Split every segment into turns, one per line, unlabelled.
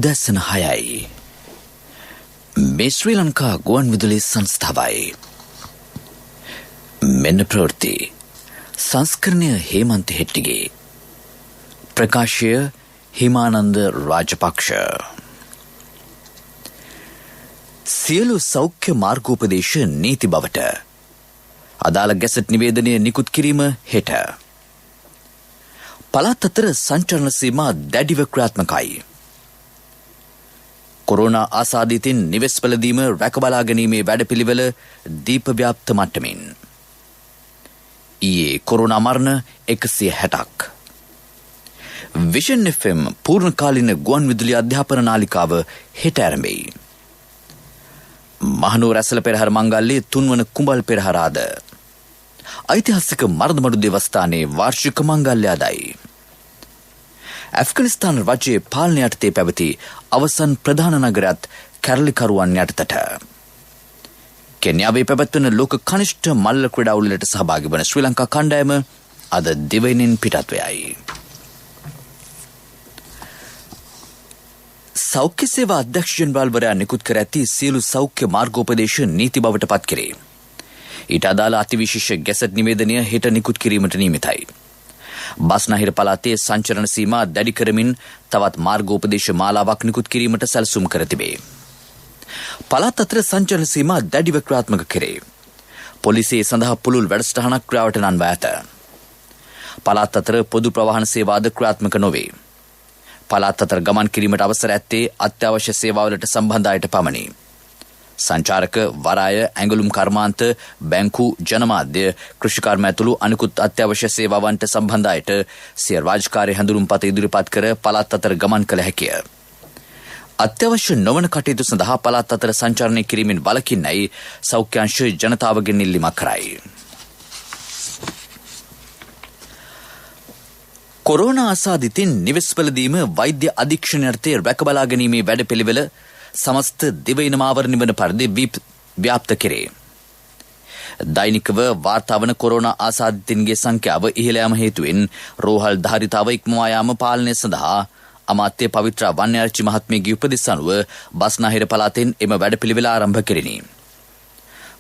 උදැසන 6යි. මේ ශ්‍රී ලංකා ගුවන් විදුලි සංස්ථාවයි. මෙන්න ප්‍රවෘත්ති සංස්කරණය හේමන්ත හෙට්ටිගේ ප්‍රකාශය හිමානන්ද රාජපක්ෂ. සියලු සෞඛ්‍ය මාර්ගෝපදේශ නීති බවට අදාළ ගැසට් නිවේදනය නිකුත් කිරීම හෙට. පළාත් අතර සංචරණ සීමා දැඩිව ක්‍රියාත්මකයි. කොරෝනා ආසාදිතින් නිවෙස් පෙළදීම රැකබලා ගැනීමේ වැඩපිළිවෙල දීපව්‍යාප්ත මට්ටමින්. ඊයේ කොරෝනා මරණ 160ක්. විෂන් FM පූර්ණකාලීන ගුවන් විදුලි අධ්‍යාපන නාලිකාව හෙට ආරම්භයි. මහනුවර ඇසළ පෙරහර මංගල්‍යයේ 3 වන කුඹල් පෙරහරාද ඓතිහාසික මර්දමඩු දේවස්ථානයේ වාර්ෂික මංගල්‍ය අදයි. ඇෆ්ගනිස්තාන රජයේ පාලනය යටතේ පැවති අවසන් ප්‍රධාන නගරයත් කැරලිකරුවන් යටතට. කෙන්යාවේ පැවැත්වෙන ලෝක කනිෂ්ඨ මල්ල ක්‍රීඩා උළෙලට සහභාගී වන ශ්‍රී ලංකා කණ්ඩායම අද දිවයිනෙන් පිටත් වෙයි. සෞඛ්‍ය සේවා අධ්‍යක්ෂ ජනරාල්වරයා නිකුත් කර ඇති සියලු සෞඛ්‍ය මාර්ගෝපදේශ නීති බවට පත් කෙරේ. ඊට අදාළ අතිවිශේෂ ගැසට් නිවේදනය හෙට නිකුත් කිරීමට නියමිතයි. බස්නාහිර පළාතේ සංචරණ සීමා දැඩි කරමින් තවත් මාර්ගෝපදේශ මාලාවක් නිකුත් කිරීමට සැලසුම් කර තිබේ. පළාත් අතර සංචරණ සීමා දැඩිව ක්‍රියාත්මක කෙරේ. පොලිසිය සඳහා පුළුල් වැඩසටහනක් ක්‍රියාවට නංවා ඇත. පළාත් අතර පොදු ප්‍රවාහන සේවාද ක්‍රියාත්මක නොවේ. පළාත් අතර ගමන් කිරීමට අවසර ඇත්තේ අත්‍යවශ්‍ය සේවාවලට සම්බන්ධ අයට පමණි. සංචාරක, වරාය, ඇඟලුම් කර්මාන්ත, බැංකු, ජනමාධ්‍ය, කෘෂිකර්ම ඇතුළු අනිකුත් අත්‍යවශ්‍ය සේවාවන්ට සම්බන්ධ අයට සිය රාජකාරී හැඳුනුම්පත ඉදිරිපත් කර පළාත් අතර ගමන් කළ හැකිය. අත්‍යවශ්‍ය නොවන කටයුතු සඳහා පළාත් අතර සංචරණය කිරීමෙන් වළකින්නයි සෞඛ්‍ය අංශ ජනතාවගෙන් ඉල්ලීමක් කරයි. කොරෝනා ආසාදිතින් නිවෙස් පෙළදීම වෛද්‍ය අධීක්ෂණය යටතේ රැකබලා ගැනීමේ වැඩපිළිවෙල සමස්ත දිවයින ආවරණය වන පරිදි ව්‍යාප්ත කෙරේ. දෛනිකව වාර්තා වන කොරෝනා ආසාදිතින්ගේ සංඛ්‍යාව ඉහළ යාම හේතුවෙන් රෝහල් ධාරිතාව ඉක්මවා යාම පාලනය සඳහා අමාත්‍ය පවිත්‍රා වන්‍යාරච්චි මහත්මියගේ උපදෙස් අනුව බස්නාහිර පළාතෙන් එම වැඩපිළිවෙල ආරම්භ කෙරිණි.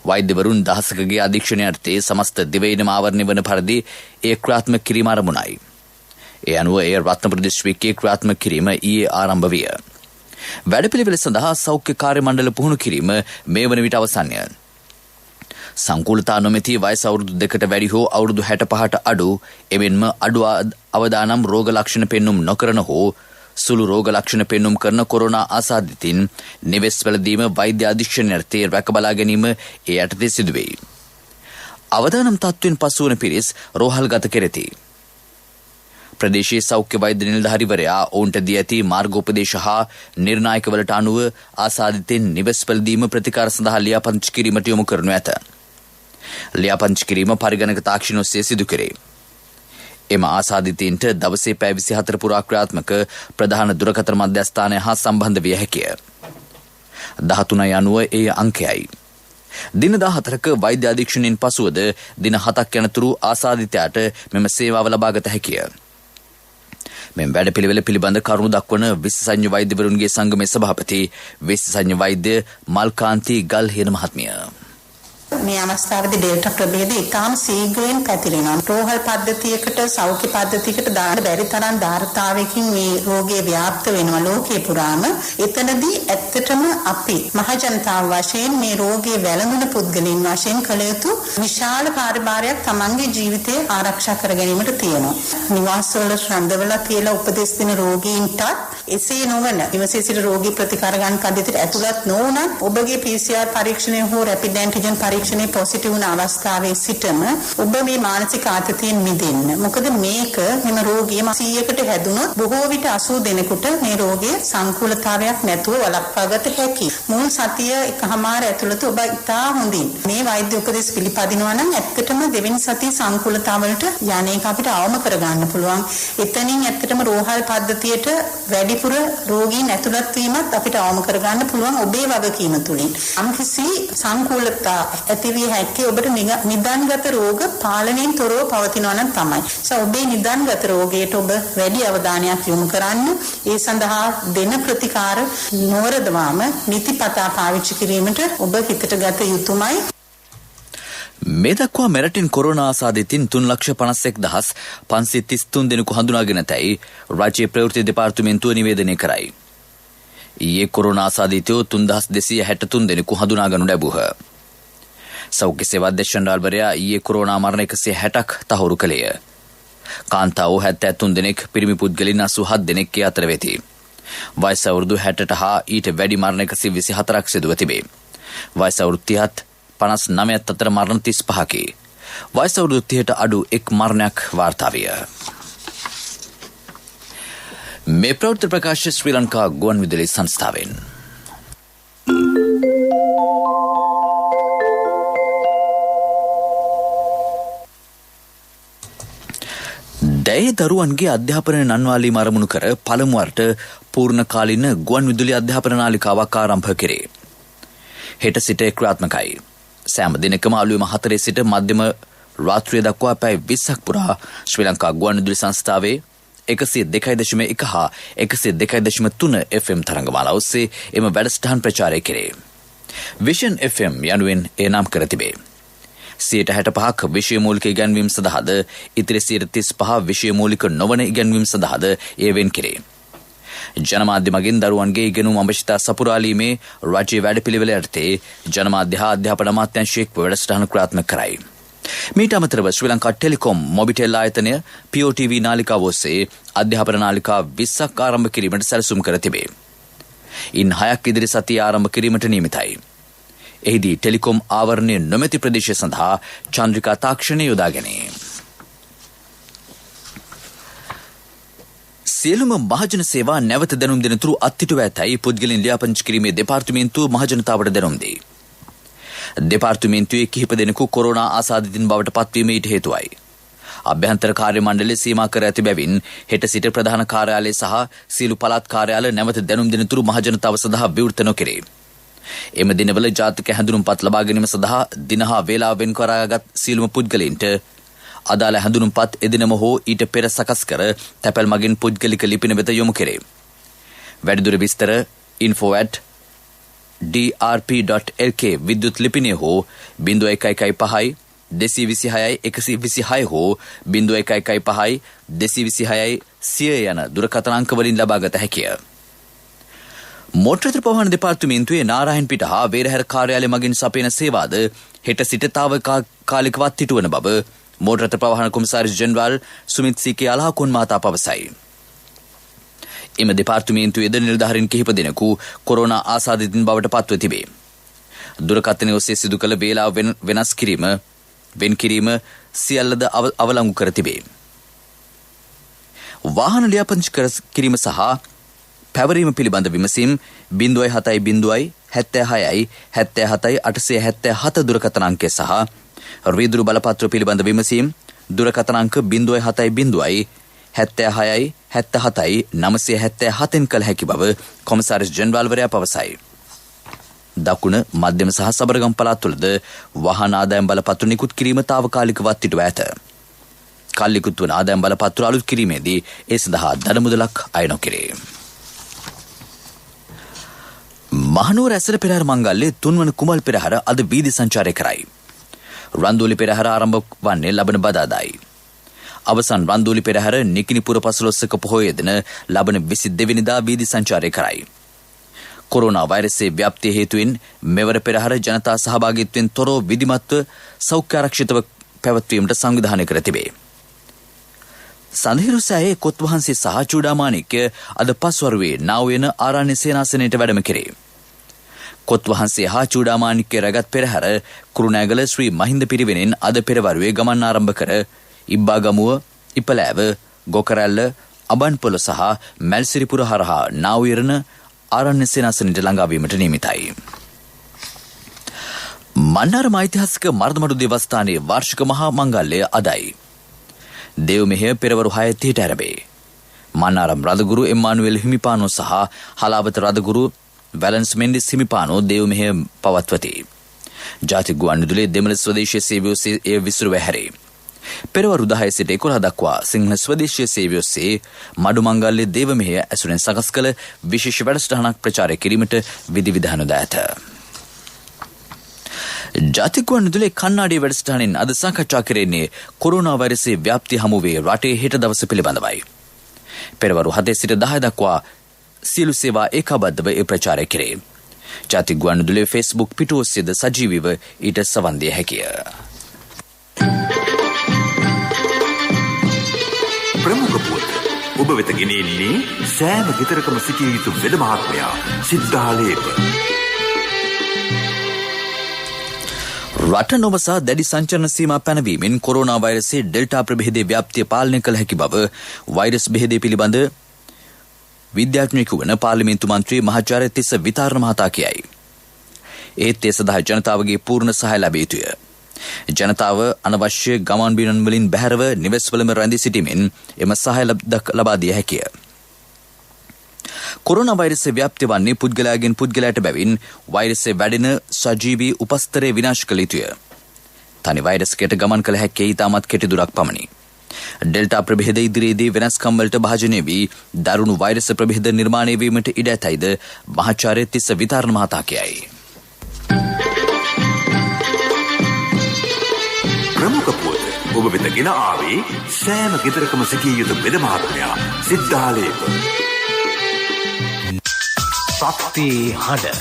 වෛද්‍යවරුන් දහසකගේ අධීක්ෂණය යටතේ සමස්ත දිවයින ආවරණය වන පරිදි ඒ ක්‍රියාත්මක කිරීම ආරම්භුණයි. ඒ අනුව ඒ රත්නපුර දිස්ත්‍රික්කයේ ක්‍රියාත්මක කිරීම ඊයේ ආරම්භ විය. වැඩපිළිවෙල සඳහා සෞඛ්‍ය කාර්ය මණ්ඩල පුහුණු කිරීම මේ වන විට අවසන්ය. සංකූලතා නොමැති වයස අවුරුදු 2කට වැඩි හෝ අවුරුදු 65ට අඩු, එමෙන්ම අඩු අවදානම් රෝග ලක්ෂණ පෙන්눔 නොකරන හෝ සුළු රෝග ලක්ෂණ පෙන්눔 කරන කොරෝනා ආසාදිතින් නිවෙස් පෙළදීම වෛද්‍ය අධීක්ෂණය යටතේ රැකබලා ගැනීම ඒ යටතේ සිදුවේ. අවදානම් තත්ත්වෙන් පසුවන පිරිස් රෝහල්ගත කෙරෙති. ප්‍රදේශීය සෞඛ්‍ය වෛද්‍ය නිලධාරිවරයා ඔවුන්ට දී ඇති මාර්ගෝපදේශ හා නිර්ණායකවලට අනුව ආසාදිතෙන් නිවෙස් පෙළදීම ප්‍රතිකාර සඳහා ලියාපදිංචි කිරීමට යොමු කරනු ඇත. ලියාපදිංචි කිරීම පරිගණක තාක්ෂණ ඔස්සේ සිදු කෙරේ. එම ආසාදිතයින්ට දවසේ පැය 24 පුරා ක්‍රියාත්මක ප්‍රධාන දුරකථන මධ්‍යස්ථානය හා සම්බන්ධ විය හැකිය. 13 අනුව ඒ අංකයයි. දින 14ක වෛද්‍ය අධීක්ෂණයෙන් පසුවද දින 7ක් යනතුරු ආසාදිතයාට මෙම සේවාව ලබාගත හැකිය. මෙම වැඩපිළිවෙල පිළිබඳ කරුණු දක්වන විශේෂඥ වෛද්‍යවරුන්ගේ සංගමේ සභාපති විශේෂඥ වෛද්‍ය මල්කාන්ති ගල්හින මහත්මිය.
මේ අවස්ථාවේදී ඩෙල්ටා ප්‍රභේදය ඉතාම ශීඝ්‍රයෙන් පැතිරෙනවා. රෝහල් පද්ධතියකට සෞඛ්‍ය පද්ධතියකට දාන්න බැරි තරම් ධාරිතාවයකින් මේ රෝගය ව්‍යාප්ත වෙනවා ලෝකේ පුරාම. එතනදී ඇත්තටම අපි මහ ජනතාව වශයෙන් මේ රෝගයේ වැළඳුන පුද්ගලයන් වශයෙන් කළ යුතු විශාල කාර්යභාරයක් තමන්ගේ ජීවිතය ආරක්ෂා කර ගැනීමට තියෙනවා. නිවාසවල රඳවලා කියලා උපදෙස් දෙන රෝගීන්ට එසේ නොවන ඉවසේ සිට රෝගී ප්‍රතිකාර ගන්න පද්ධතියට ඇතුළත් නොවන ඔබගේ PCR පරීක්ෂණය හෝ රැපිඩ් ඇන්ටිජන් පරීක්ෂණය පොසිටිව් වුණ අවස්ථාවේ සිටම ඔබ මේ මානසික ආතතියෙන් මිදෙන්න. මොකද මේක මෙම රෝගිය 100කට හැදුනොත් බොහෝ විට 80 දෙනෙකුට මේ රෝගයේ සංකූලතාවයක් නැතුව වළක්වාගත හැකියි. මුල් සතිය එකමාර ඇතුළත ඔබ ඉතා හොඳින් මේ වෛද්‍ය උපදෙස් පිළිපදිනවා නම් ඇත්තටම දෙවෙනි සතිය සංකූලතාවලට යන්නේක අපිට අවම කරගන්න පුළුවන්. එතනින් ඇත්තටම රෝහල් පද්ධතියට වැඩිපුර රෝගීන් ඇතුළත් වීමත් අපිට අවම කරගන්න පුළුවන් ඔබේ වගකීම තුලින්. අම්කිසි සංකූලතා ඇතිවිය හැක්කේ ඔබට නිදාන්ගත රෝග පාලනයෙන් තොරව පවතිනවා නම් තමයි. ඔබේ නිදාන්ගත රෝගයට ඔබ වැඩි අවධානයක් යොමු කරන්න. ඒ සඳහා දෙන ප්‍රතිකාර නොවරදවාම නිතිපතා පාවිච්චි කිරීමට ඔබ හිතට ගත යුතුමයි.
මේ දක්වා මෙරටින් කොරෝනා ආසාදිතින් 3,51,533 දෙනෙකු හඳුනාගෙන ඇතැයි රාජ්‍ය ප්‍රවෘත්ති දෙපාර්තමේන්තුව නිවේදනය කරයි. ඊයේ කොරෝනා ආසාදිතයෝ 3,263 දෙනෙකු හඳුනාගනු ලැබුහ. සෞඛ්‍ය සේවා අධ්‍යක්ෂණවරයා ඊයේ කොරෝනා මරණ 160ක් තහවුරු කළේය. කාන්තාවෝ 73 දෙනෙක්, පිරිමි පුද්ගලයන් 87 දෙනෙක් අතර වෙති. වයස අවුරුදු 60ට හා ඊට වැඩි මරණ 124ක් සිදුව තිබේ. වයස අවුරුදු 30ත් 59ත් අතර මරණ 35කි. වයස අවුරුදු 30ට අඩු එක් මරණයක් වාර්තා විය. මේ ප්‍රවෘත්ති ප්‍රකාශය ශ්‍රී ලංකා ගුවන්විදුලි සංස්ථාවෙන්. දැයේ දරුවන්ගේ අධ්‍යාපන නන්වාලීම ආරමුණු කර පළමුවරට පූර්ණකාලීන ගුවන්විදුලි අධ්‍යාපන නාලිකාවක් ආරම්භ කෙරේ. හෙට සිට ක්‍රියාත්මකයි. සෑම දිනකම අලුයම 4 සිට මධ්‍යම රාත්‍රිය දක්වා පැය 20ක් පුරා ශ්‍රී ලංකා ගුවන්විදුලි සංස්ථාවේ 102.1 හා 102.3 FM තරංගමාලා ඔස්සේ එම වැඩසටහන් ප්‍රචාරය කෙරේ. විෂන් FM යනුවෙන් ඒ නම් කර තිබේ. 65% විෂය මූලික ඉගැන්වීම් සඳහාද ඉතිරි 35% විෂය මූලික නොවන ඉගැන්වීම් සඳහාද ඒ වෙන් කෙරේ. ජනමාධ්‍ය මගින් දරුවන්ගේ ඉගෙනුම් අවශ්‍යතා සපුරාලීමේ රාජ්‍ය වැඩපිළිවෙල යටතේ ජනමාධ්‍ය හා අධ්‍යාපන අමාත්‍යාංශයේ වැඩසටහන ක්‍රියාත්මක කරයි. මීට අමතරව ශ්‍රී ලංකා ටෙලිකොම් මොබිටෙල් ආයතනය POTV නාලිකාව ඔස්සේ අධ්‍යාපන නාලිකා 20ක් ආරම්භ කිරීමට සැලසුම් කර තිබේ. ඉන් 6ක් ඉදිරි සතියේ ආරම්භ කිරීමට නියමිතයි. එහිදී ටෙලිකොම් ආවරණය නොමැති ප්‍රදේශ සඳහා චන්ද්‍රිකා තාක්ෂණය යොදා ගැනේ. සියලුම මහජන සේවා නැවත දැනුම් දෙනතුරු අත්හිටුව ඇතැයි පුද්ගලයන් ලියාපදිංචි කිරීමේ දෙපාර්තමේන්තුව මහජනතාවට දැනුම් දෙයි. දෙපාර්තමේන්තුවේ කිහිප දෙනෙකු කොරෝනා ආසාදිතින් බවට පත්වීම ඊට හේතුවයි. අභ්‍යන්තර කාර්ය මණ්ඩලය සීමා කර ඇති බැවින් හෙට සිට ප්‍රධාන කාර්යාලය සහ සියලු පළාත් කාර්යාල නැවත දැනුම් දෙනතුරු මහජනතාව සඳහා විවෘත නොකෙරේ. එම දිනවල ජාතික හැඳුනුම්පත් ලබා ගැනීම සඳහා දින හා වේලාව වෙන් කරාගත් සියලුම පුද්ගලයන්ට අදාළ හැඳුනුම්පත් එදිනම හෝ ඊට පෙර සකස් කර තැපැල් මගින් පුද්ගලික ලිපින වෙත යොමු කෙරේ. වැඩිදුර විස්තර info@drp.lk විද්‍යුත් ලිපිනය හෝ 0115 226 126 හෝ 0115 226 100 යන දුරකථන අංක වලින් ලබාගත හැකිය. මෝටර ප්‍රවාහන දෙපාර්තමේන්තුවේ නාරායන් පිට හා වේරහැර කාර්යාලය මගින් සපයන සේවාද හෙට සිට තාවකාලිකවත් සිටුවන බව මෝටර ප්‍රවාහන කොමසාරිස් ජෙනරාල් සුමිත් සීකේ අලහකුන් මහතා පවසයි. එම දෙපාර්තමේන්තුවේ ද නිලධාරීන් කිහිප දෙනෙකු කොරෝනා ආසාදිතින් බවට පත්ව තිබේ. දුරකථනය ඔස්සේ සිදු කළ වේලාව වෙන් කිරීම සියල්ලද අවලංගු කර තිබේ. වාහන ලියාපදිංචි කිරීම සහ පැවරීම පිළිබඳ විමසීම් 0700 76 77 877 දුරකථන අංකය සහ රීදුරු බලපත්‍ර පිළිබඳ විමසීම් දුරකථන අංක 070 76 77 977 කළ හැකි බව කොමසාරිස් ජෙනරාල්වරයා පවසයි. දකුණ මධ්‍යම සහ සබරගම් පළාත් තුළද වාහන ආදායම් බලපත්‍ර නිකුත් කිරීම తాවකාලිකවත් සිටුව ඇත. කල්ලිකුත් වන ආදායම් බලපත්‍ර අලුත් කිරීමේදී ඒ සඳහා දඩමුදලක් අය නොකෙරේ. මහනුවර ඇසළ පෙරහර මංගල්‍යයේ 3 වන කුමල් පෙරහර අද වීදි සංචාරය කරයි. රන්දෝලි පෙරහර ආරම්භ වන්නේ ලබන බදාදායි. අවසන් රන්දෝලි පෙරහර නිකිනිපුර 15ක පොහොය දින ලබන 22 වෙනිදා වීදි සංචාරය කරයි. කොරෝනා වෛරසයේ ව්‍යාප්තිය හේතුවෙන් මෙවර පෙරහර ජනතා සහභාගීත්වයෙන් තොරව විධිමත්ව සෞඛ්‍ය ආරක්ෂිතව පැවැත්වීමට සංවිධානය කර තිබේ. සඳහිරුසෑයේ කොත්වහන්සේ සහ චූඩාමාණික්‍ය අද පස්වරුවේ නාවයන ආරණ්‍ය සේනාසනයට වැඩම කෙරේ. කොත්වහන්සේ හා චූඩාමාණික්‍ය රැගත් පෙරහර කුරුණෑගල ශ්‍රී මහින්ද පිරිවෙනෙන් අද පෙරවරුවේ ගමන් ආරම්භ කර ඉබ්බාගමුව, ඉපලෑව, ගොකරැල්ල, අබන්පොළ සහ මැල්සිරිපුර හරහා නාවයන ආරණ්‍ය සේනාසනයට ළඟාවීමට නියමිතයි. මන්නාරම ඓතිහාසික මර්දමඩු දේවස්ථානයේ වාර්ෂික මහා මංගල්‍යය අදයි. දේව මෙහෙය පෙරවරු 6:30ට ආරම්භේ. මන්නාරම් රදගුරු එම්මානුවෙල් හිමිපාණෝ සහ හලාවත රදගුරු වැලන්ස් මෙන්ඩිස් හිමිපාණෝ දේව මෙහෙය පවත්වති. ජාතික ගුවන්විදුලියේ දෙමළ ස්වදේශීය සේවය ඔස්සේ එය විසිරුව හැරේ. පෙරවරු 10 සිට 11 දක්වා සිංහල ස්වදේශීය සේවය ඔස්සේ මඩුමංගල්‍ය දේවමෙහෙය ඇසුරෙන් සකස් කළ විශේෂ වැඩසටහනක් ප්‍රචාරය කිරීමට විධිවිධාන ද ඇත. ජාතික ගුවන්විදුලියේ කන්නාඩිය වැඩසටහනෙන් අද සාකච්ඡා කෙරෙන්නේ කොරෝනා වෛරසයේ ව්‍යාප්තිය හමුවේ රටේ හෙට දවස පිළිබඳවයි. පෙරවරු 7 සිට 10 දක්වා සියලු සේවා ඒකාබද්ධව ඒ ප්‍රචාරය කෙරේ. ජාතික ගුවන්විදුලියේ Facebook පිටුව ඔස්සේද සජීවීව ඊට සවන් දිය හැකිය.
ප්‍රමුඛ පුවත් ඔබ වෙත ගෙනෙන්නේ සෑම ගෙදරකම සිටිය යුතු වෙද මහත්මයා සිද්ධාලේප.
රට නොවසා දැඩි සංචරණ සීමා පැනවීමෙන් කොරෝනා වෛරසයේ ඩෙල්ටා ප්‍රභේදයේ ව්‍යාප්තිය පාලනය කළ හැකි බව වෛරස් බෙහෙදේ පිළිබඳ විද්‍යාඥයෙකු වන පාර්ලිමේන්තු මන්ත්‍රී මහාචාර්ය තිස්ස විතාරණ මහතා කියයි. ඒත් ඒ සඳහා ජනතාවගේ පූර්ණ සහාය ලැබිය යුතුය. ජනතාව අනවශ්‍ය ගමන් බිමන් වලින් බැහැරව නිවෙස්වලම රැඳී සිටීමෙන් එම සහාය ලබා දිය හැකිය. කොරෝනා වෛරසයේ ව්‍යාප්තිය වන්නේ පුද්ගලයාගෙන් පුද්ගලයාට බැවින් වෛරසයේ වැඩෙන සජීවී උපස්තරය විනාශ කළ යුතුය. තනි වෛරසයකට ගමන් කළ හැක්කේ ඉතාමත් කෙටි දුරක් පමණි. ඩෙල්ටා ප්‍රභේද ඉදිරියේදී වෙනස්කම් වලට භාජනය වී දරුණු වෛරස් ප්‍රභේද නිර්මාණය වීමට ඉඩ ඇතයිද මහාචාර්ය තිස්ස විතාරණ මහතා කියයි.
ප්‍රමුඛ පුවත් ඔබ වෙත ගෙන ආවේ සෑම ගෙදරකම සිටිය යුතු වෙද මහත්මයා සිද්ධාලේප.
ශක්ති හඬ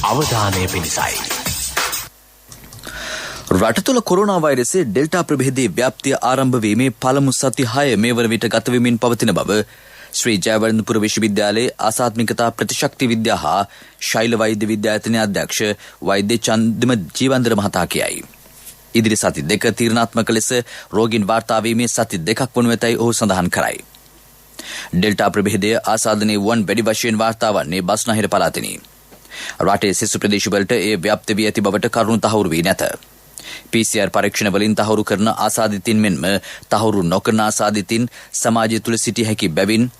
අවධානය පිණිසයි.
රට තුළ කොරෝනා වෛරසයේ ඩෙල්ටා ප්‍රභේදයේ ව්‍යාප්තිය ආරම්භ වීමේ පළමු සති 6 මේ වන විට ගත වෙමින් පවතින බව ශ්‍රී ජයවර්ධනපුර විශ්වවිද්‍යාලයේ ආසාත්මිකතා ප්‍රතිශක්ති විද්‍යා හා ශෛල වෛද්‍ය විද්‍යායතනයේ අධ්‍යක්ෂ වෛද්‍ය චන්දිම ජීවන්දර මහතා කියයි. ඉදිරි සති 2 තීරණාත්මක ලෙස රෝගීන් වාර්තා වීමේ සති 2ක් වනු ඇතැයි ඔහු සඳහන් කරයි. ඩෙල්ටා ප්‍රභේදය ආසාදනයේ වන් වැඩි වශයෙන් වාර්තා වන්නේ බස්නාහිර පළාතෙනි. රටේ සෙසු ප්‍රදේශවලට ඒ ව්‍යාප්ත වී ඇති බවට කරුණු තහවුරු වී නැත. PCR පරීක්ෂණ වලින් තහවුරු කරන ආසාදිතින් මෙන්ම තහවුරු නොකරන ආසාදිතින් සමාජය තුළ සිටිය හැකි බැවින්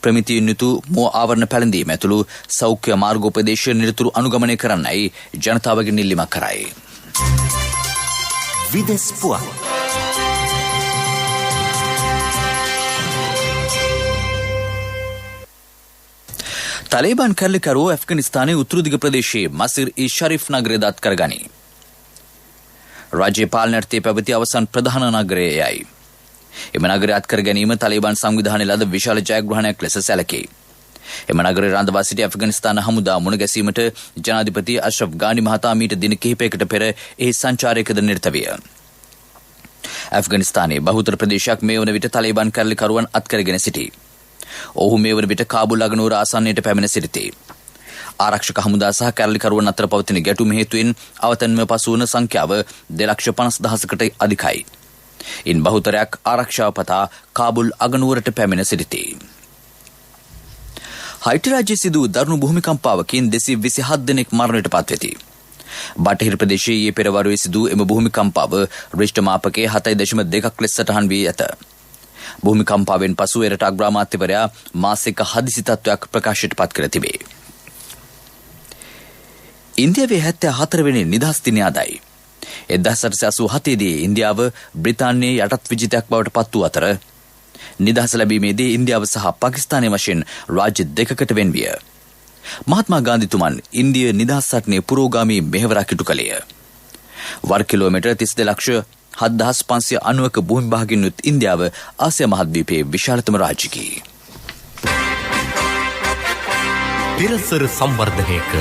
ප්‍රමිතියෙන් යුතු මෝ ආවරණ පැළඳීම ඇතුළු සෞඛ්‍ය මාර්ගෝපදේශ නිරතුරු අනුගමනය කරන්නයි ජනතාවගෙන් ඉල්ලීමක් කරයි.
විදෙස් පුවත්
තලිබාන් කැරලිකරුවෝ ඇෆ්ගනිස්තානයේ උතුරුදිග ප්‍රදේශයේ මසිර් ඉ ෂරීෆ් නගරය දත් කරගනී. රාජ්‍ය පාලනයේ පැවති අවසන් ප්‍රධාන නගරය එයයි. එම නගරය අත් කර ගැනීම තලිබාන් සංවිධානයේ ලද විශාල ජයග්‍රහණයක් ලෙස සැලකේ. එම නගරේ රඳවා සිටි ඇෆ්ගනිස්තාන හමුදා මුණ ගැසීමට ජනාධිපති අශ්රෆ් ගානි මහතා මීට දින කිහිපයකට පෙර එහි සංචාරයකද නිරත විය. ඇෆ්ගනිස්තානයේ බහුතර ප්‍රදේශයක් මේ වන විට තලිබාන් කැරලිකරුවන් අත් කරගෙන සිටී. ඔහු මේ වන විට කාබුල් අගනුවර ආසන්නයට පැමිණ සිටිති. ආරක්ෂක හමුදා සහ කැරලිකරුවන් අතර පවතින ගැටුම් හේතුවෙන් අවතන්ම පසු වන සංඛ්‍යාව 2,50,000කට අධිකයි. ඉන් බහුතරයක් ආරක්ෂාව පතා කාබුල් අගනුවරට පැමිණ සිටිති. හයිටි රාජ්‍යයේ සිදු දරුණු භූමිකම්පාවකින් 227 දෙනෙක් මරණයට පත්වෙති. බටහිර ප්‍රදේශයේ ඊයේ පෙරවරුවේ සිදු එම භූමිකම්පාව රිශ්ටර් මාපකයේ 7.2ක් ලෙස සටහන් වී ඇත. භූමිකම්පාවෙන් පසු එරට අග්‍රාමාත්‍යවරයා මාසික හදිසි තත්ත්වයක් ප්‍රකාශයට පත් කර තිබේ. ඉන්දියාවේ 74 වෙනි නිදහස් දිනය අදයි. 1887 දී ඉන්දියාව බ්‍රිතාන්‍යයේ යටත් විජිතයක් බවට පත් වූ අතර නිදහස ලැබීමේදී ඉන්දියාව සහ පාකිස්තානය වශයෙන් රාජ්‍ය දෙකකට වෙන් විය. මහත්මා ගාන්ධිතුමන් ඉන්දිය නිදහස් සටනේ පුරෝගාමී මෙහෙවරක් ඉටු කළේය. වර්ග කිලෝමීටර් 32,590ක භූමි භාගයෙන් යුත් ඉන්දියාව ආසියා මහද්වීපයේ විශාලතම රාජ්‍යකි.
පිරසර සංවර්ධනයක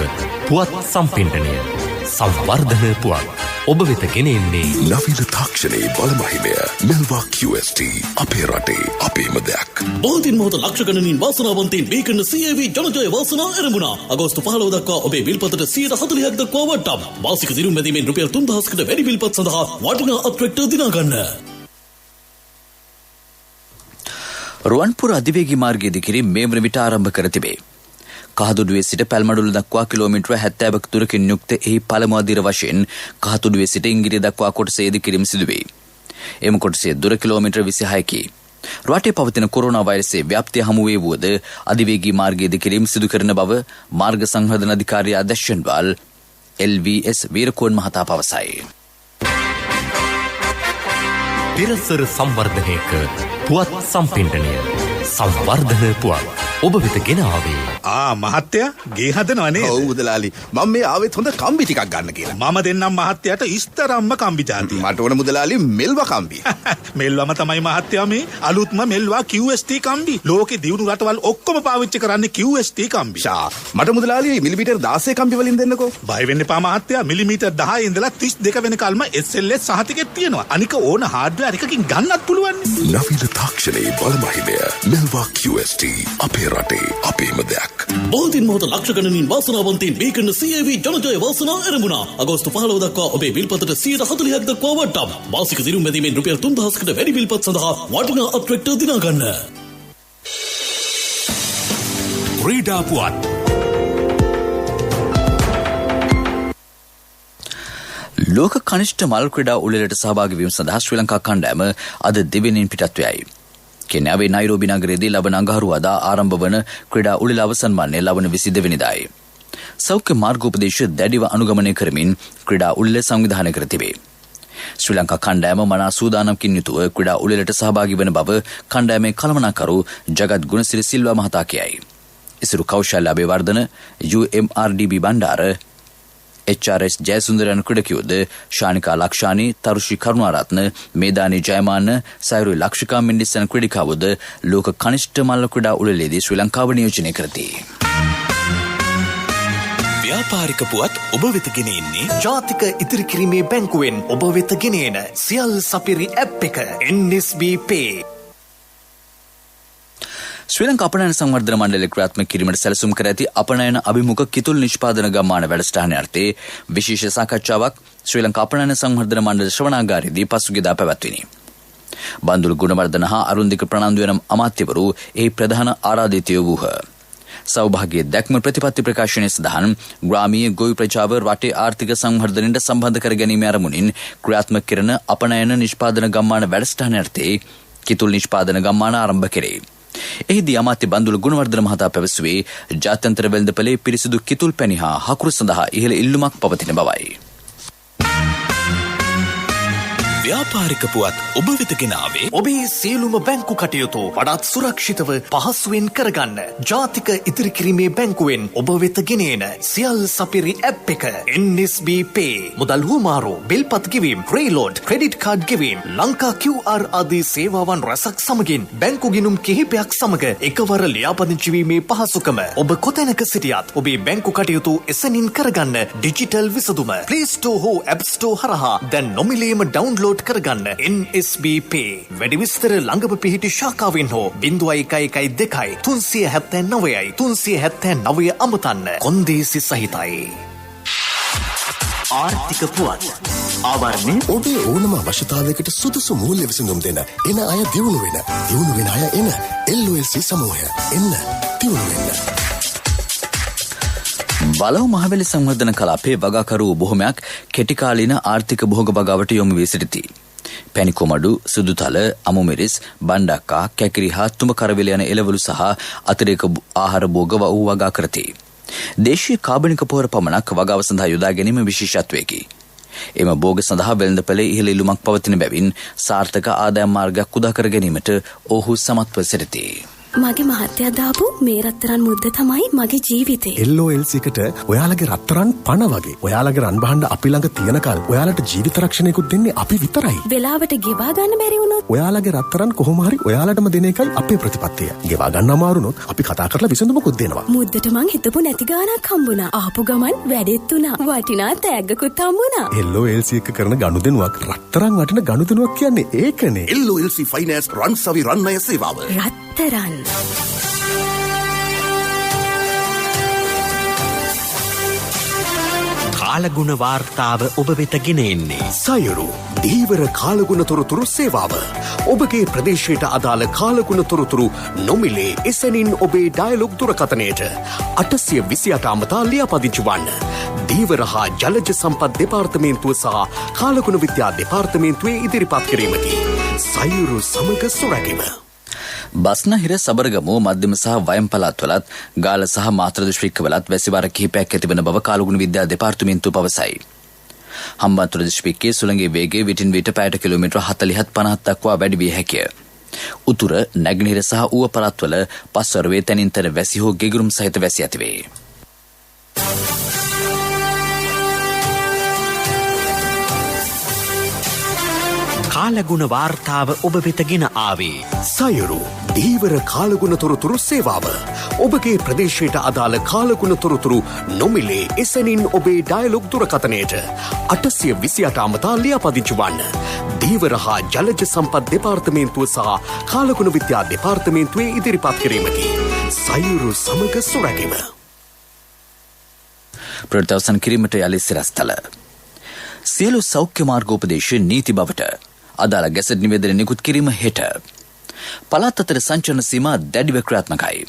පුවත් සම්පින්ඩනය සංවර්ධන පුවත් ඔබ වෙත ගෙනෙන්නේ
නවීන තාක්ෂණයේ බලමහිමය මෙල්වා QST අපේ රටේ අපේම දෙයක්.
බෝධින් මොහොත ලක්ෂ ගණනින් වාසනාවන්තයින් මේ කරන CAV ජනජය වාසනා ආරම්භුණා. අගෝස්තු 15 දක්වා ඔබේ විල්පතට 140ක් දක්වා වටම්. මාසික දිනුම් මැදීමෙන් රුපියල් 3000කට වැඩි විල්පත් සඳහා වටිනා අත්‍රැක්ටර් දිනා ගන්න.
රුවන්පුර අධිවේගී මාර්ගයේ දිකිරීම මේ වන විට ආරම්භ කර තිබේ. කහතුඩුවේ සිට පැල්මඩුල්ල දක්වා කිලෝමීටර 70ක දුරකින් යුක්ත එහි පළමු අදියර වශයෙන් කහතුඩුවේ සිට ඉංගිරිය දක්වා කොටසේ ඉදිකිරීම සිදුවේ. එම කොටසේ දුර කිලෝමීටර 26කි. රටේ පවතින කොරෝනා වෛරසයේ ව්‍යාප්තිය හමු වේ වුවද අධිවේගී මාර්ගයේ ඉදිකිරීම සිදු කරන බව මාර්ග සංවර්ධන අධිකාරිය අධ්‍යක්ෂන්වල් LVS වීරකෝන් මහතා පවසයි.
තිරසර සංවර්ධනයක පුවත් සම්පින්ඩනය සංවර්ධන පුවත් ඔබ වෙත ගෙන ආවේ.
මහත්තයා ගේ හදනව නේද?
ඔව් මුදලාලි. මම මේ ආවෙත් හොඳ කම්බි ටිකක් ගන්න කියලා.
මම දෙන්නම් මහත්තයාට ඉස්තරම්ම කම්බි જાතිය.
මට ඕන මුදලාලි මෙල්වා කම්බි.
මෙල්වම තමයි මහත්තයා මේ අලුත්ම මෙල්වා QST කම්බි. ලෝකේ දියුණු රටවල් ඔක්කොම පාවිච්චි කරන්නේ QST කම්බි.
මට මුදලාලි මිලිමීටර් 16 කම්බි වලින් දෙන්නකෝ.
බය වෙන්න එපා මහත්තයා. මිලිමීටර් 10 ඉඳලා 32 වෙනකල්ම SLS සහතිකෙත් තියෙනවා. අනික ඕන හાર્ඩ්වෙයාර් එකකින් ගන්නත් පුළුවන්.
නවීන තාක්ෂණයේ බලමහිමය මෙල්වා QST අපේ රටේ අපේම දෙයක්.
බෝධින් මොහොත ලක්ෂ ගණනින් වාසනාවන්තයින් මේ කරන CAV ජනජය වාසනා ආරම්භුණා. අගෝස්තු 15 දක්වා ඔබේ විල්පතට 40% දක්වා වට්ටම්. මාසික දිනුම් මැදීමෙන් රුපියල් 3000කට වැඩි විල්පත් සඳහා වටිනා අත්‍රැක්ටර් දිනා ගන්න.
ක්‍රීඩා පුවත්.
ලෝක කනිෂ්ඨ මල් ක්‍රීඩා උළෙලට සහභාගී වීම සඳහා ශ්‍රී ලංකා කණ්ඩායම අද දෙවෙනින් පිටත් වෙයි. කෙන්යාවේ නයිරෝබි නගරයේදී ලබන අඟහරුවාදා ආරම්භ වන ක්‍රීඩා උළෙල අවසන් වන්නේ ලබන 22 වෙනිදායි. සෞඛ්‍ය මාර්ගෝපදේශ දැඩිව අනුගමනය කරමින් ක්‍රීඩා උළෙල සංවිධානය කර තිබේ. ශ්‍රී ලංකා කණ්ඩායම මනා සූදානම්කින් යුතුව ක්‍රීඩා උළෙලට සහභාගී වන බව කණ්ඩායමේ කළමනාකරු ජගත් ගුණසිරි සිල්වා මහතා කියයි. ඉසුරු කෞශල්‍ය අබේවර්ධන UMRDB බණ්ඩාර HRS ජයසුන්දරයන් ක්‍රීඩකයෝද ශානිකා ලක්ෂානි තරුෂි කරුණාරත්න මේදානි ජයමාන සයුරු ලක්ෂිකා මෙන්ඩිස් යන ක්‍රීඩිකාවෝද ලෝක කනිෂ්ඨ මල්ල ක්‍රීඩා උළෙලේදී ශ්‍රී ලංකාව නියෝජනය කරති.
ව්‍යාපාරික පුවත් ඔබ වෙත ගෙන එන්නේ ජාතික ඉදිරි කිරීමේ බැංකුවෙන් ඔබ වෙත ගෙන එන සියල් සපිරි ඇප් එක NSB Pay.
ශ්‍රී ලංකා අපනයන සංවර්ධන මණ්ඩලය ක්‍රියාත්මක කිරීමට සැලසුම් කර ඇති අපනයන අභිමුඛ කිතුල් නිෂ්පාදන ගම්මාන වැඩසටහන යටතේ විශේෂ සාකච්ඡාවක් ශ්‍රී ලංකා අපනයන සංවර්ධන මණ්ඩල ශ්‍රවණාගාරයේදී පසුගියදා පැවැත්විණි. බන්දුල ගුණවර්ධන හා අරුන්දික ප්‍රනාන්දු යන අමාත්‍යවරු එහි ප්‍රධාන ආරාධිතයෝ වූහ. සෞභාග්‍ය දැක්ම ප්‍රතිපත්ති ප්‍රකාශනයේ සඳහන් ග්‍රාමීය ගොවි ප්‍රජාව රටේ ආර්ථික සංවර්ධනයට සම්බන්ධ කර ගැනීම අරමුණින් ක්‍රියාත්මක කරන අපනයන නිෂ්පාදන ගම්මාන වැඩසටහන යටතේ කිතුල් නිෂ්පාදන ගම්මාන ආරම්භ කෙරේ. එහිදී අමාත්‍ය බන්දුල ගුණවර්ධන මහතා පැවසුවේ ජාත්‍යන්තර වෙළඳපොලේ පිරිසිදු කිතුල් පැණි හා හකුරු සඳහා ඉහළ ඉල්ලුමක් පවතින බවයි.
ව්‍යාපාරික පුවත් ඔබ වෙත ගෙන ආවේ ඔබේ සියලුම බැංකු කටයුතු වඩාත් සුරක්ෂිතව පහසුවෙන් කරගන්න ජාතික ඉදිරි කිරීමේ බැංකුවෙන් ඔබ වෙත ගෙන එන සියල් සපිරි ඇප් එක NSB Pay. මුදල් හුවමාරු, බිල්පත් ගෙවීම, ක්‍රේලෝඩ්, ක්‍රෙඩිට් කාඩ් ගෙවීම, ලංකා QR ආදී සේවාවන් රැසක් සමගින් බැංකු ගිණුම් කිහිපයක් සමග එකවර ලියාපදිංචි වීමේ පහසුකම ඔබ කොතැනක සිටියත් ඔබේ බැංකු කටයුතු එසැනින් කරගන්න ඩිජිටල් විසඳුම Play Store හෝ App Store හරහා දැන් නොමිලේම ඩවුන්ලෝඩ් කරගන්න NSB Pay. වැඩි විස්තර ළඟම පිහිටි ශාඛාවෙන් හෝ 0112 379 379 අමතන්න. කොන්දේසි සහිතයි. ආර්ථික පුවත් ආවරණය
ඔබේ ඕනම අවශ්‍යතාවයකට සුදුසු මූල්‍ය විසඳුම් දෙන එන අය දියුණු වෙන අය එන LOLC සමූහය එන්න දියුණු වෙන්න.
බලව මහවැලි සංවර්ධන කලාපයේ වගාකරු බොහොමයක් කෙටිකාලීන ආර්ථික භෝග වගාවට යොමු වී සිටිති. පැණිකොමඩු, සුදුතල, අමුමිරිස්, බණ්ඩක්කා, කැකිරි හා තුඹ කරවිල යන එළවලු සහ අතිරේක ආහාර භෝග වගා කරති. දේශීය කාබනික පොහොර පමණක් වගාව සඳහා යොදා ගැනීම විශේෂත්වයකි. එම භෝග සඳහා වෙළඳපොලේ ඉහළ ඉල්ලුමක් පවතින බැවින් සාර්ථක ආදායම් මාර්ගයක් උදා කර ගැනීමට ඔහු සමත්ව සිටිති.
මගේ මහත්තයා දාපු මේ රත්තරන් මුද්ද තමයි මගේ ජීවිතේ.
LOLC එකට ඔයාලගේ රත්තරන් පණ වගේ. ඔයාලගේ රන් බහන්න අපි ළඟ තියනකල් ඔයාලට ජීවිත රක්ෂණයකුත් දෙන්නේ අපි විතරයි.
වෙලාවට ගෙවා ගන්න බැරි වුණොත්
ඔයාලගේ රත්තරන් කොහොම හරි ඔයාලටම දෙන එකයි අපේ ප්‍රතිපත්තිය. ගෙවා ගන්න අමාරුනොත් අපි කතා කරලා විසඳුමකුත් දෙනවා.
මුද්දට මං හිතපු නැති ගාණක් හම්බුණා. ආපු ගමන් වැඩෙත් උනා. වටිනා තෑග්ගකුත් හම්බුණා.
LOLC එක කරන ගනුදෙනුවක් රත්තරන් වටින ගනුදෙනුවක් කියන්නේ ඒකනේ.
LOLC ෆයිනෑන්ස් රන්සවි රන්නය සේවාව.
රත්තරන්
කාලගුණ වාර්තාව ඔබ වෙත ගෙන එන්නේ
සයුරු දීවර කාලගුණ තොරතුරු සේවාව. ඔබගේ ප්‍රදේශයට අදාළ කාලගුණ තොරතුරු නොමිලේ එසැනින් ඔබේ ඩයලොග් දුරකථනයට 828 අමතා ලියාපදිංචි වන්න. දීවර හා ජලජ සම්පත් දෙපාර්තමේන්තුව සහ කාලගුණ විද්‍යා දෙපාර්තමේන්තුවේ ඉදිරිපත් කිරීමකි. සයුරු සමග සුරැකීම.
බස්නාහිර සබරගමුව මධ්‍යම සහ වයම් පළාත්වලත් ගාල්ල සහ මාතර දිස්ත්‍රික්කවලත් වැසිවාර කිහිපයක් ඇතිවන බව කාලගුණ විද්‍යා දෙපාර්තමේන්තුව පවසයි. හම්බන්තොට දිස්ත්‍රික්කයේ සුළඟේ වේගය විටින් විට පැයට කිලෝමීටර් 40-50 දක්වා වැඩි විය හැකිය. උතුර නැගෙනහිර සහ ඌව පළාත්වල පස්වරුවේ තැනින් තැන වැසි හෝ ගෙගුරුම් සහිත වැසි ඇතිවේ.
කාලගුණ වාර්තාව ඔබ වෙත ගෙන ආවේ සයුරු දීවර කාලගුණ තොරතුරු සේවාව. ඔබගේ ප්‍රදේශයට අදාළ කාලගුණ තොරතුරු නොමිලේ එසැනින් ඔබේ ඩයලොග් දුරකථනයට 828 අමතා ලියාපදිංචි වන්න. දීවර හා ජලජ සම්පත් දෙපාර්තමේන්තුව සහ කාලගුණ විද්‍යා දෙපාර්තමේන්තුවේ ඉදිරිපත් කිරීමකි. සයුරු සමග සුරැකීම.
ප්‍රවෘත්ති කිරීමට යලි සිරස්තල. සියලු සෞඛ්‍ය මාර්ගෝපදේශ නීති බවට අදාළ ගැසට් නිවේදන නිකුත් කිරීම හෙට. පළාත් අතර සංචරණ සීමා දැඩිව ක්‍රියාත්මකයි.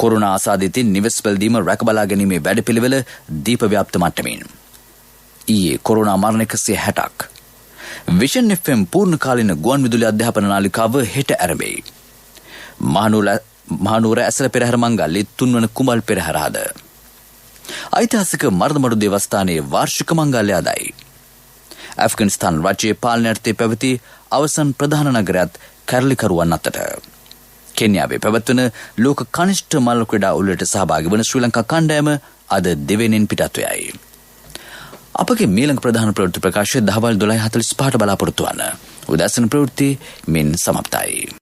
කොරෝනා ආසාදිතින් නිවෙස් පැළඳීම රැකබලා ගැනීමේ වැඩපිළිවෙල දීප ව්‍යාප්ත මට්ටමින්. ඊයේ කොරෝනා මරණ 160ක්. විෂන් FM පූර්ණ කාලින ගුවන් විදුලි අධ්‍යාපන නාලිකාව හෙට ආරම්භයි. මහනුවර ඇසළ පෙරහැර මංගල්‍ය 3 වන කුමල් පෙරහැරද. ඓතිහාසික මර්දමඩු දේවස්ථානයේ වාර්ෂික මංගල්‍ය අදයි. ඇෆ්ගනිස්තාන් රජයේ පාලනයටතේ පැවති අවසන් ප්‍රධාන නගරයත් කැරලිකරුවන් අතට. කෙන්යාවේ පැවැත්වෙන ලෝක කනිෂ්ඨ මල්ල ක්‍රීඩා උළෙලට සහභාගී වන ශ්‍රී ලංකා කණ්ඩායම අද දෙවෙනින් පිටත් වෙයි. අපගේ මීළඟ ප්‍රධාන ප්‍රවෘත්ති ප්‍රකාශය දහවල් 12:45ට බලාපොරොත්තු වන්න. උදෑසන ප්‍රවෘත්ති මින් සමාප්තයි.